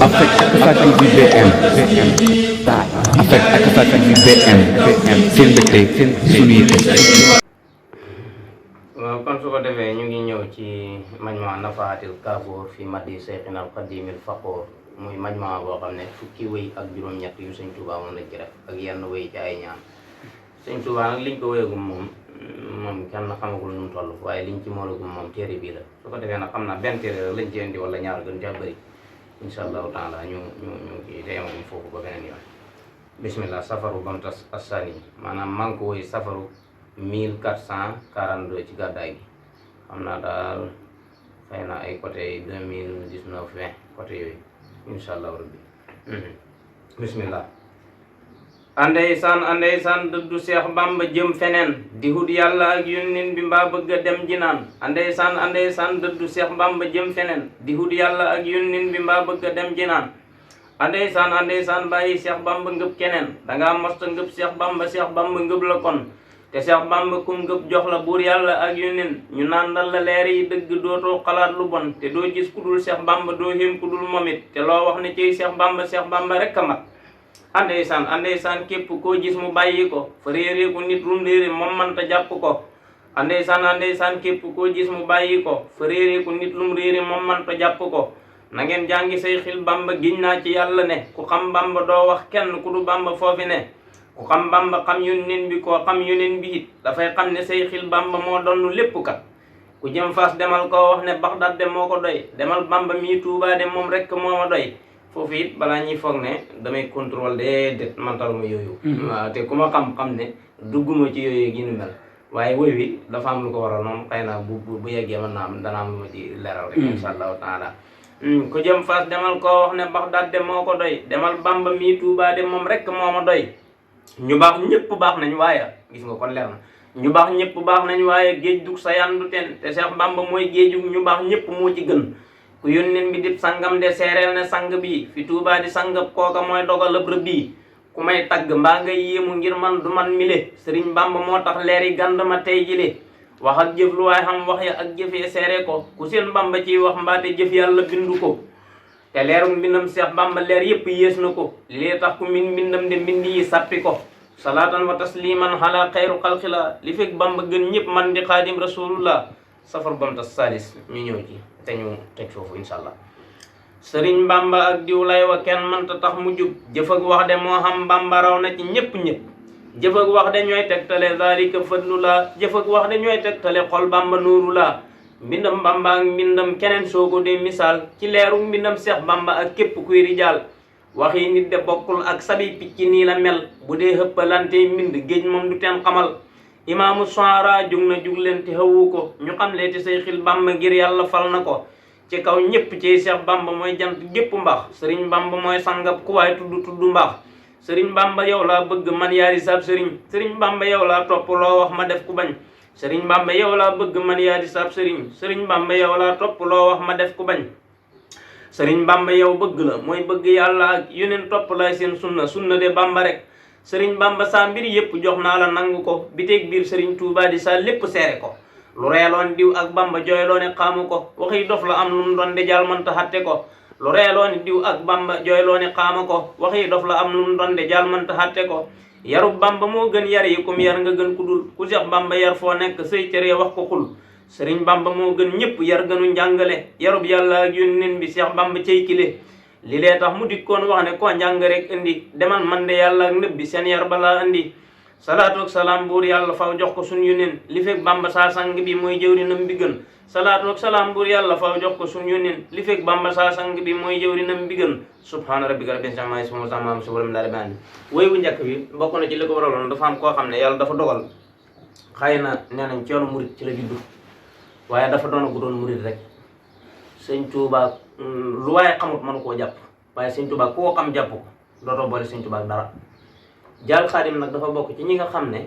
Affect Akasa TV BM Affect Akasa TV BM seen mbégte seen suñu yite. waaw kon su ko defee ñu ngi ñëw ci majma Nafaatil Kaafoor fi madi Seyxina al Xadimil Faxoor muy majma boo xam ne fukki wëy ak juróom-ñett yu sëñ Tuubaa moom lañ ci def ak yenn wëy ci ay ñaan. sëñ Tuubaa nag liñ ko wéyagum moom kenn xamagul nu mu toll waaye liñ ci moolagum moom téere bii la su ko defee nag xam naa benn téere rek lañ ci indi wala ñaar gën caa bëri incha allahu taala ñu kii teemoon foofu ba beneen yoon. bismillah safaru bamta assani maanaam maa ngi ko woy safaru 1442 ci gàddaay gi xam naa daal xëy na ay côté 2019 20 côté yooyu incha allahu rabbi. bismillah andeysaan dëddu Seex Bamba jëm feneen di hut yàlla ak yónneen bi mbaa bëgg a dem jinaan andeysaan dëddu Seex Bamba jëm feneen di hut yàlla ak yónneen bi mbaa bëgg a dem jinaan andeysaan bàyyi Seex Bamba ngëb keneen dangaa mosta ngëb Seex Bamba ngëb la kon te Seex Bamba kum ngëb jox la buur yàlla ak yónneen ñu naan dal la leer yi dëgg dootoo xalaat lu bon te doo gis ku dul Seex Bamba doo xéem ku dul momit te loo wax ne ciy Seex Bamba rekk a mat andeysaan képp koo gis mu bàyyi ko fa réeree ko nit rum réere moom manta jàpp ko andeysaan képp koo gis mu bàyyi ko fa réeree ko nit lum réere moom manta jàpp ko na ngeen jàngi say xil Bamba giñ naa ci yàlla ne ku xam Bamba doo wax kenn ku du Bamba foofi ne ku xam Bamba xam yónneen bi koo xam yónneen bi it dafay xam ne say xil Bamba moo donnu lépp kat ku jëm Faas demal koo wax ne Baxdaad de moo ko doy demal Bamba mii Tuubaa de moom rekk moo ma doy foofu it balaa ñuy foog ne damay contrôle déedéet mantaluma yooyu waaw te ku ma xam-xam ne dugguma ci yooyu gi nu mel waaye woy wi dafa am lu ko waral moom xëy na bu yeggee mën naa am dana am lu ma ci leeral rek insha allahu taala ku jëm Faas demal koo wax ne Baxdaad de moo ko doy demal Bamba mii Tuubaa de moom rekk moo ma doy ñu baax ñëpp baax nañ waaye gis nga kon leer na ñu baax ñëpp baax nañ waaye géej dug sa yandu ten te Seex Bamba mooy géejug ñu baax ñëpp moo ci gën ku yónneen bi dib sangam de seereel ne sang bi fi Tuubaa di sangab kooka mooy dogalab rëbb bi ku may tagg mbaa nga yéemu ngir man du man mile Sëriñ Bamba moo tax leer yi gànd ma tey jile wax ak jëf lu waay xam wax ya ak jëfee seere ko ku seen Bamba ciy wax mbaate jëf yàlla bindu ko te leerum mbindam Seex Bamba leer yépp yées na ko lii tax ku min mbindam de mbind yi sàppi ko salaatan wa tasliman ala xayru xalqila li fekk Bamba gën ñëpp man di xaadim rasulullah safar bamta salis ñu ñëw ci te ñu teg foofu insha allah Sëriñ Bamba ak diw lay wa kenn mënta tax mu jub jëf ak wax de moo xam Bamba raw na ci ñëpp jëf ak wax de ñooy tegtale zalika fadlu la jëf ak wax de ñooy tegtale xol Bamba nuuru la mbindam Bamba ak mbindam keneen soo ko dee misaal ci leeru mbindam Seex Bamba ak képp kuy rijaal waxi nit de bokkul ak sabi picc nii la mel bu dee hëppalante mbind géej moom du teen xamal imaamu soara jug na jug leen te xawu ko ñu xam lee te say xil Bamba ngir yàlla fal na ko ci kaw ñépp ci Seex Bamba mooy jant gépp mbaax Sëriñ Bamba mooy sangab ku waay tudd mbaax Sëriñ Bamba yow laa bëgg man yaari sab Sëriñ Bamba yow laa topp loo wax ma def ku bañ Sëriñ Bamba yow laa bëgg man yaari sab Sëriñ Bamba yow laa topp loo wax ma def ku bañ Sëriñ Bamba yow bëgg la mooy bëgg yàlla ak yeneen topp laay seen sunna de Bamba rek Sëriñ Bamba saa mbir yépp jox naa la nangu ko biteeg biir Sëriñ Tuubaa di saa lépp seere ko lu reeloon diw ak Bamba jooyloo ne xaamu ko waxi dof la am lu mu doon de jaal mënta xatte ko lu reeloon diw ak Bamba jooyloo ne xaamu ko waxi dof la am lu mu doon de jaal mënta xatte ko yarub Bamba moo gën yar yi kum yar nga gën ku dul ku Seex Bamba yar foo nekk say cëree wax ko xul Sëriñ Bamba moo gën ñëpp yar gënu njàngale yarub yàlla ak yónneen bi Seex Bamba cey kile li lee tax mu dikkoon wax ne koo njàng rek indi demal man de yàlla ak nëbbi seen yar balaa indi salaatu ak salaam buur yàlla faw jox ko suñu yónneen li fekk Bamba saa sang bi mooy jëwrinam bi gën salaatu ak salaam buur yàlla faw jox ko suñu yónneen li fekk Bamba saa sang bi mooy jëwrinam bi gën subhaana rabbika rabbil izzati ammaa yasifuun salaam si borom daal bandi woy bu njëkk bi bokk na ci li ko waraloon dafa am koo xam ne yàlla dafa dogal xëy na nee nañ ci yoonu murit ci la juddu waaye dafa doon gu doon murit rek Sëñ Tuubaa lu waaye xamut mënu koo jàpp waaye Sëñ Tuubaa koo xam jàpp ko dootoo boole Sëñ Tuubaa dara jaal xaadim nag dafa bokk ci ñi nga xam ne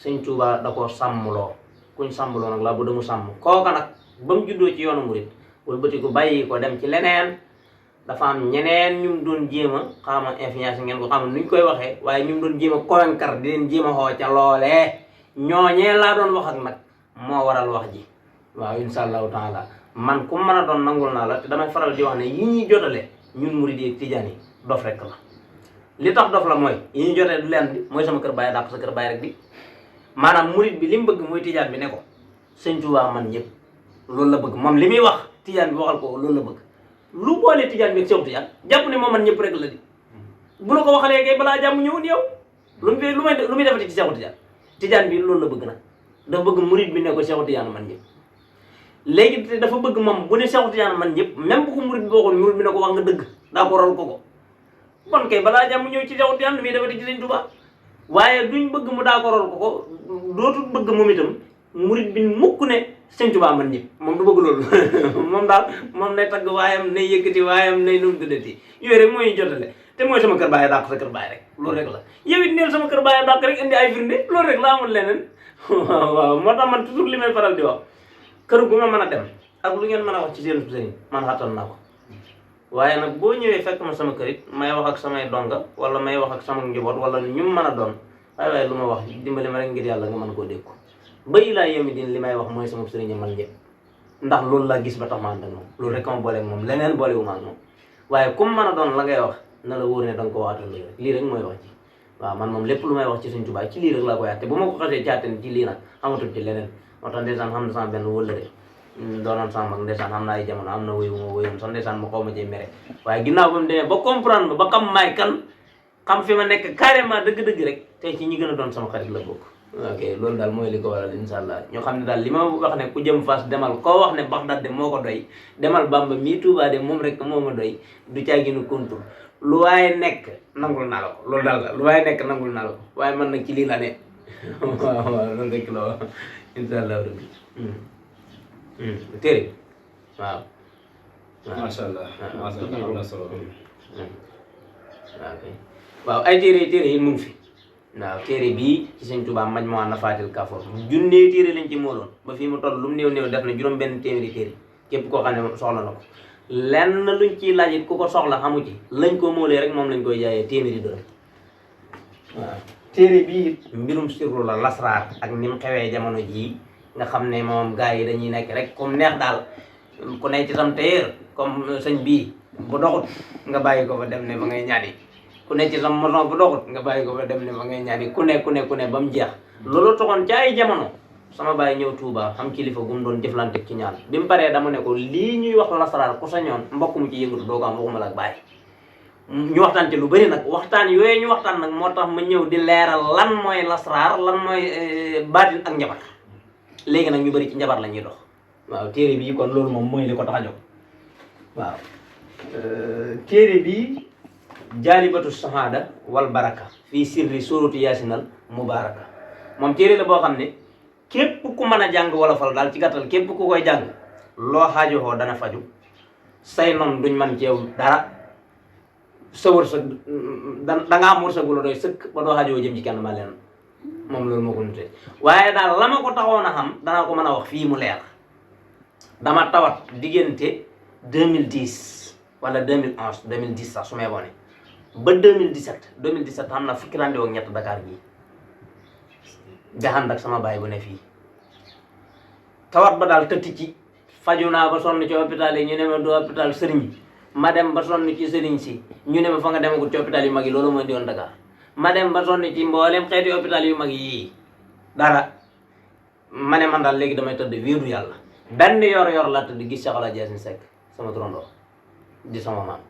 Sëñ Tuubaa da koo sàmmloo kuñ sàmmloo nag laa bu damu sàmm kooka nag ba mu juddoo ci yoonu murit wëlbati ko bàyyi ko dem ci leneen dafa am ñeneen ñu doon jéem a xaama influence ngeen ko xam nuñ koy waxee waaye ñu doon jéem a convaincre di leen jéem a xoo ca loolee ñooñee laa doon wax ak nag moo waral wax ji waaw insha allahu taala man ku mën a doon nangul naa la te damay faral di wax ne yi ñuy jotale ñun murid yi tijaan yi dof rek la li tax dof la mooy yi ñu jotee du leen di mooy sama kër baay dàq sa kër baay rek di maanaam murid bi li mu bëgg mooy tijaan bi ne ko sëñ Tuubaa man ñëpp loolu la bëgg moom li muy wax tijaan bi waxal ko loolu la bëgg lu boole tijaan bi ak Seexu Tijaan jàpp ne moom man ñëpp rek la di bu la ko waxalee kay balaa jàmm ñëwut yow lu muy defati ci Seexu Tijaan tijaan bi loolu la bëgg nag dafa bëgg murid bi ne ko Seexu Tijaan man ñëpp léegi te dafa bëgg moom bu ne Seexu Tijaan man ñëpp même bu ko murid bi waxoon murid bi ne ko wax nga dëgg daa ko ral ko kon kay balaa jàmm ñëw ci Seexu Tijaan lu muy defati ci Sëñ Tuubaa waaye duñ bëgg mu daa ko ral ko dootul bëgg moom itam murid bi mukk ne Sëñ Tuubaa man ñëpp moom du bëgg loolu moom daal moom nay tagg waayam nay yëkkati waayam nay nu mu tuddati yooyu rek mooy jotale te mooy sama kër baay dàq sa kër baay rek loolu rek la yow it neel sama kër baay dàq rek indi ay firnde loolu rek la amul leneen waaw moo tax man toujours li may faral di wax kër gu ma mën a dem ak lu ngeen mën a wax ci seen sëriñ man xattan naa ko waaye nag boo ñëwee fekk ma sama kër it may wax ak samay donga wala may wax ak sama njaboot wala ñu mën a doon waaye lu ma wax dimbali ma rek ngir yàlla nga mën koo dégg ko ba ilaa yemi din li may wax mooy sama sëriñ man ñëpp ndax loolu laa gis ba tax ma ànd ak moom loolu rek ma boole moom leneen boolewu ma ak moom waaye comme mën a doon la ngay wax na la wóor ne da nga ko waatal rek lii rek mooy wax ci waaw man moom lépp lu may wax ci Sëñ Tuubaa ci lii rek laa koy àtte bu ma ko xasee caaten ci lii nag amatul ci leneen moo tax ndeysaan xam na sama benn wëllëre doonoon sama mag ndeysaan xam naa ay jamono am na wéyu ma wéyoon sax ndeysaan ma xaw ma cee mere waaye ginnaaw ba mu demee ba comprendre ba xam maay kan xam fi ma nekk carrément dëgg-dëgg rek tey ci ñi gën a doon sama xarit la bokk ok loolu daal mooy li ko waral insha allah ñoo xam ne daal li ma wax ne ku jëm Fass demal koo wax ne Baxdaad de moo ko doy demal Bamba mii Tuubaa de moom rek moo ma doy du caaginu kontur lu waaye nekk nangul naa la ko loolu daal la lu waaye nekk nangul naa la ko waaye man nag ci lii la ne waaw waaw loolu rek la wax insha allah rabbi téere waaw macha allah macha allah am na solo waaw ay téere yi mu ngi fi waaw téere bii ci Sëñ Tuubaa Majmuu'a Nafaatil Kaafoor junnee téere lañ ci mooloon ba fii mu toll lu mu néew néew def na juróom benn téeméeri téere képp koo xam ne soxla na ko lenn luñ ciy laaj it ku ko soxla xamu ci lañ ko moolee rek moom lañ koy jaayee téeméeri dërëm waaw téere bii mbirum sirru la lasraar ak ni mu xewee jamono jii nga xam ne moom gars yi dañuy nekk rek comme neex daal ku ne ci sam téer comme sëñ bii bu doxut nga bàyyi ko fa dem ne ba ngay ñaani ku ne ci sam moson bu doxut nga bàyyi ko fa dem ne ba ngay ñaani ku ne ba mu jeex loolu taxoon ci ay jamono sama baay ñëw Touba am kilifa gu mu doon jëflante ci ñaan bi mu paree dama ne ko lii ñuy wax lasaraar ku sañoon mbokk mu ci yëngatu doo ko am waxuma la ak bàyyi ñu waxtaan ci lu bëri nag waxtaan yooyu ñu waxtaan nag moo tax ma ñëw di leeral lan mooy lasaraar lan mooy baatin ak njabar léegi nag ñu bëri ci njabar la ñuy dox waaw téere bii kon loolu moom mooy li ko tax a jóg waaw téere bii jaalibatu sahaada wal baraka fii sirri suratu yaasinal mubaraka moom téere la boo xam ne képp ku mën a jàng wolofal daal ci gàttal képp ku koy jàng loo xaajowoo dana faju say noon duñ man ceew dara sa wërsëg da nga am wërsëg la doy sëkk ba doo xaajowoo jëm ci kenn ma leen moom loolu moo ko nutee waaye daal la ma ko taxoon a xam danaa ko mën a wax fii mu leer dama tawat diggante 2010 wala 2011 2010 sax su may bone ba 2017 xam naa fukki rande ak ñett Dakar bii jaxand ak sama baay bu ne fii tawat ba daal tëtti ci faju naa ba sonn ci hôpital yi ñu ne ma du hôpital sëriñ ma dem ba sonn ci sëriñ si ñu ne ma fa nga demagul ci hôpital yu mag yi loolu mooy diwoon Dakar ma dem ba sonn ci mboolem xeeti hôpital yu mag yii dara ma ne man daal léegi damay tëdd wéeru yàlla benn yor laa tëdd gis Cheikh El Hadj Yacine Seck sama turandoo di sama maam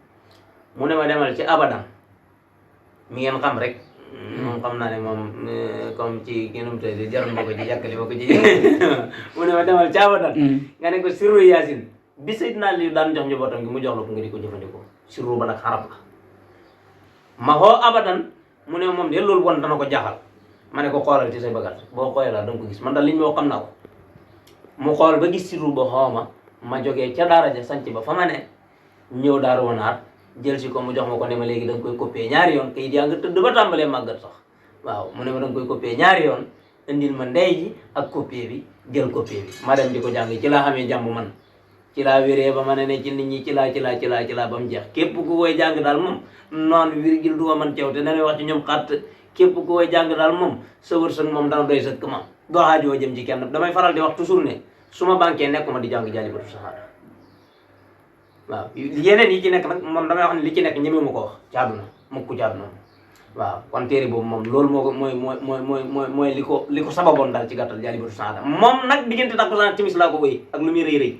mu ne ma demal ci abadan mi ngeen xam rek moom xam naa ne moom comme ci kinum tey di jaroon ma ko ci yàkkali ma ko ci mu ne ma demal ci abadan nga ne ko sirru Yacine bi Seydina Aliou daan jox njabootam gi mu jox la ko nga di ko jëfandikoo sirru ba nag xarab la ma xoo abadan mu ne moom de loolu bon dana ko jaxal ma ne ko xoolal ci say bagat boo xoolee laa danga ko gis man daal li ñu xam naa ko mu xool ba gis sirru ba xooma ma jógee ca daara ja sanc ba fa ma ne ñëw daara wanaar jël si ko mu jox ma ko ne ma léegi da nga koy copier ñaari yoon kayit yaa nga tëdd ba tàmbalee màggat sax waaw mu ne ma da nga koy copier ñaari yoon indil ma ndey ji ak copier bi jël copier bi ma dem di ko jàng ci laa xamee jàmm man ci laa wéree ba ma ne ci nit ñi ci laa ba mu jeex képp ku koy jàng daal moom noonu virgule du ko man ceew te dañuy wax ci ñoom xatt képp ku koy jàng daal moom sa wërsëg moom dana doy sëkk ma doo xaajoo jëm ci kenn damay faral di wax toujours ne su ma banquee nekkuma di jàng jaalibatu saxaada waaw yeneen yi ci nekk nag moom damay wax ne li ci nekk ñemewuma ko wax ci àdduna mukk ci àdduna waaw kon téere boobu moom loolu moo ko mooy li ko sababoon daal ci gàttal Jaalibatu Saada moom nag diggante takkusaan timis laa ko wéy ak lu muy rëy rëy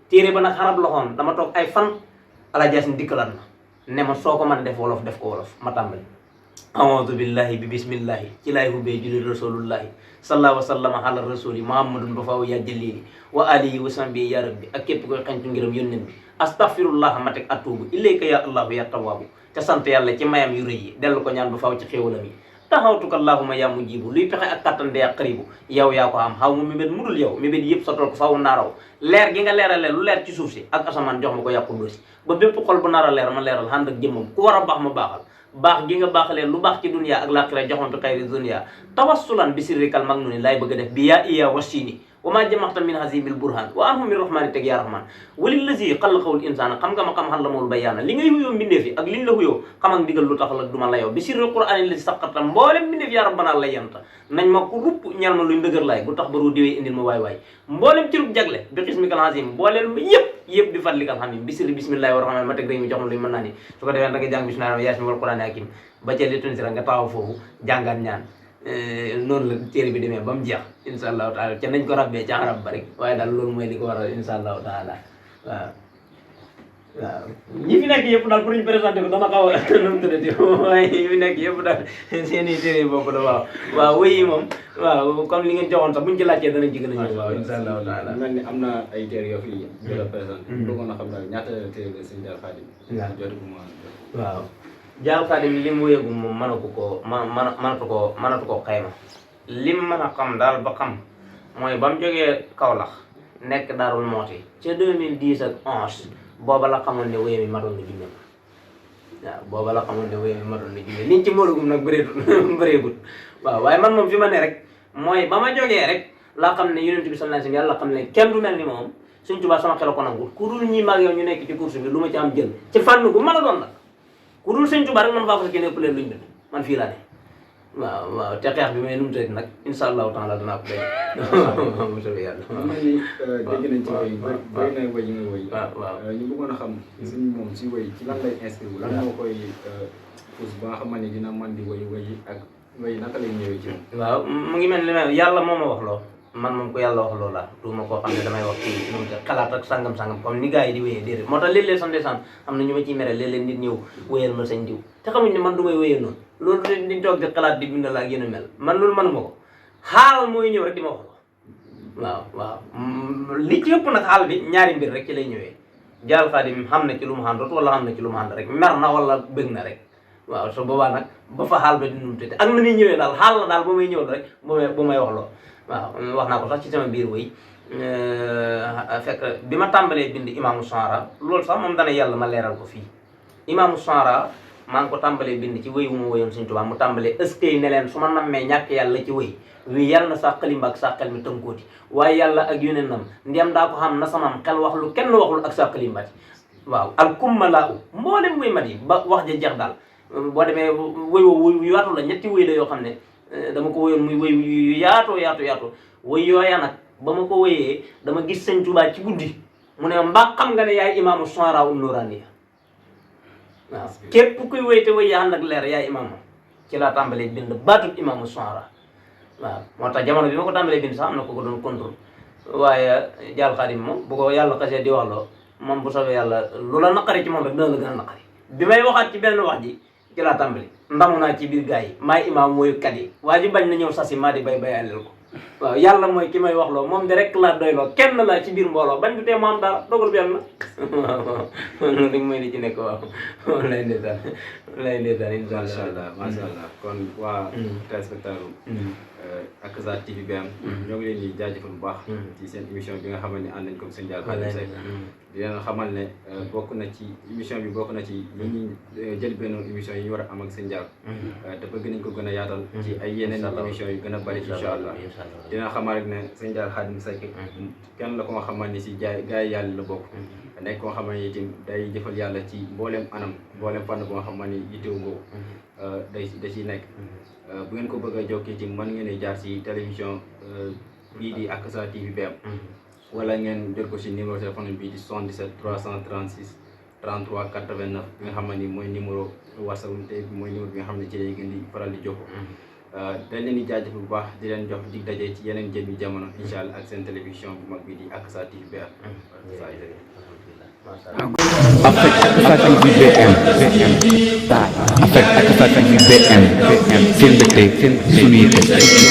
téere ba nag xarab loxoon dama toog ay fan ala jaasin dikkalaat ma ne ma soo ko mën def wolof def ko wolof ma tàmbali aoudu billahi bi bismillahi ci laay hubbee julli rasulullahi sallallahu wa sallama ala rasuli muhammadun ba faaw yaa jëlili wa alihi wa sahbihi ya rabbi ak képp koy xentu ngiram yónneen bi astaghfirullah ma teg atuubu ilayka ya allahu ya tawaabu te sant yàlla ci mayam yu rëy yi dellu ko ñaan ba faaw ci xéewalam yi taxawtuka allahuma yaa mujibu luy pexe ak kattan de yaa xaribu yow yaa ko am xaw ma mébét mudul yow mébét yëpp sotal ko faaw naaraw leer gi nga leerale lu leer ci suuf si ak asamaan jox ma ko yàqu doosi ba bépp xol bu nar a leer ma leeral ànd ak jëmmam ku war a baax ma baaxal baax gi nga baaxalee lu baax ci dunya ak laaxira jox ma bi xayri dunya tawassulan bi sirrikal magnuni laay bëgg a def bi yaa iya wasini wa maa jamaxta min hazibil burhan wa anhu min rahmani teg yaa rahman wali lazi xalaqawul insana xam nga ma xam xal la mool bayaana li ngay huyoo mbindeef yi ak liñ la huyoo xam ak ndigal lu tax la duma la yow bi sirri qur'ani la saqata mboolem mbindeef yaa rabbana lay yanta nañ ma ko rupp ñal ma luy ndëgër laay bu tax ba ru diwee indil ma waay waay mboolem ci rub jagle bi xismikal azim mboolem ma yëpp bi fadlikal hamim bi sirri bismillahi wa rahman ma teg dañu jox ma luy mën naa ni su ko defee da nga jàng bismillahi yaasin wal qur'ani hakim ba ca li tunisira nga taxaw foofu jàngaat ñaan noonu la téere bi demee ba mu jeex insha allahu taala ca nañ ko rabbee ca arab ba rek waaye daal loolu mooy li ko waral insha allahu taala waaw ñi fi nekk yëpp daal pour ñu présenté ko dama xaw a nu mu tuddati waaye ñi fi nekk yëpp daal seen i téere bopp la waaw wéy yi moom waaw comme li ngeen joxoon sax buñ ci laajtee danañ ci gën a ñëw waaw insha allahu taala mel ni am na ay téere yoo fi jot a présenté bëggoon na xam daal ñaata téere la sëñ Dial Khadim jotaguma waaw Dial Khadim li mu wéyagum moom mënatu koo xayma lim mën a xam daal ba xam mooy ba mu jógee Kaolack nekk Daarul Mooti ca 2010 ak 11 booba la xamoon ne wéy mi matoon na junne waaw booba la xamoon ne wéy mi matoon na junne liñ ci moolugum nag bëreegut waaw waaye man moom fi ma ne rek mooy ba ma jógee rek laa xam ne yonent bi sallallahu alayhi wasallam yàlla xam ne kenn du mel ni moom Sëñ Tuubaa sama xel ko nangul ku dul ñi mag yow ñu nekk ci course bi lu ma ci am jël ci fànn gu mën a doon nag ku dul Sëñ Tuubaa rek man faa fas kenn ëpp leen luñ bind man fii laa ne waaw te xeex bi may nu mu tëdd nag insha allahu taala danaa ko béy mu soobee yàlla mel ni dégg nañ ci woy bëri na woy yi nga woy waaw ñu bëggoon a xam suñu moom si woy ci lan lay inspiré lan moo koy pousse ba nga xam ne dina mën di woy ak woy naka lay ñëwee ci moom waaw mu ngi mel ni yàlla moo ma wax loo man moom ko yàlla wax loo laa du ma koo xam ne damay wax ci nu mu tëdd xalaat ak sangam-sangam comme ni gars yi di wéyee déedéet moo tax léeg-léeg sam desaan am na ñu ma ciy mere léeg-léeg nit ñëw wéyal ma sañ diw te xamuñ ne man du may wéyee noonu loolu di toog di xalaat di bind la ak yéen a mel man loolu manuma ko xaal mooy ñëw rek di ma wax waaw li ci ëpp nag xaal bi ñaari mbir rek ci lay ñëwee Dial Khadim xam na ci lu mu àndut wala xam na ci lu mu ànd rek mer na wala bëgg na rek waaw su boobaa nag ba fa xaal ba di nu mu tëdd ak na muy ñëwee daal xaal la daal ba may ñëw rek ba may wax loo waaw wax naa ko sax ci sama biir wëy fekk bi ma tàmbalee bind imaamu Sohara loolu sax moom dana yàlla ma leeral ko fii imaamu Sohara maa ngi ko tàmbalee bind ci wëy wu ma wëyoon Sëñ Tuubaa mu tàmbalee ëskay ne leen su ma nammee ñàkk yàlla ci wëy wi yàlla na sa xalimba ak sa xel mi tënkooti waaye yàlla ak yonenam ndem daa ko xam na samam xel wax lu kenn waxul ak sa xalimbaati waaw al kumma laa u mboolem wëy mat yi ba wax ja jeex daal boo demee wëy woo yu yaatu la ñetti wëy la yoo xam ne dama ko wëyoon muy wëy yu yaatoo wëy yooya nag ba ma ko wëyee dama gis Sëñ Tuubaa ci guddi mu ne mbaa xam nga ne yaay imaamu Sohara un Nuraniya waaw képp kuy wëy te wëy yaa ànd ak leer yaay imaam ci laa tàmbalee bind baatub imaamu Sohara waaw moo tax jamono bi ma ko tàmbalee bind sax am na ko doon contrôle waaye Dial Khadim moom bu ko yàlla xasee di wax loo moom bu soobee yàlla lu la naqari ci moom rek dina la gën a naqari bi may waxaat ci benn wax ji ci laa tàmbali ndamu naa ci biir gars yi maay imaam woyu kat yi waa ji bañ na ñëw sasi maa di bay bayaleel ko waaw yàlla mooy ki may wax loo moom de rek laa doy loo kenn laa ci biir mbooloo bañ du tee mu am dara dogal bi am na waaw loolu rek mooy li ci nekk waaw lay ndeysaan macha allah kon waa téléspectateur Akasa TV BM ñoo ngi leen di jaajëfal bu baax ci seen émission bi nga xamal ne ànd nañ ko sëñ Dial Khadim Seck di leen xamal ne bokk na ci émission bi bokk na ci ñi jël benn émission yi ñu war a am ak sëñ Dial te bëgg nañ ko gën a yaatal ci ay yeneen émission yu gën a bari incha allah dina xamal rek ne sëñ Dial Khadim Seck kenn la ko nga xamal ni si gaay yàlla la bokk nekk koo xam ne itam day jëfal yàlla ci mboolem anam mboolem fànn boo xam ne yittewu boobu da ciy nekk bu ngeen ko bëgg a jokkee ci mën ngeen a jaar ci télévision bii di Akasa TV BM wala ngeen jot ko si numéro téléphone bi di 77 336 33 89 bi nga xam ne ni mooy numéro WhatsApp te mooy numéro bi nga xam ne ci lay gën di faral di jokkoo. dañ leen di jaajëf bu baax di leen jox dig daje ci yeneen jëmmi jamono incha allah ak seen télévision bu mag bi di Akasa TV BR. Affect Akasa TV BM Affect Akasa TV BM seen mbégte seen suñu yitte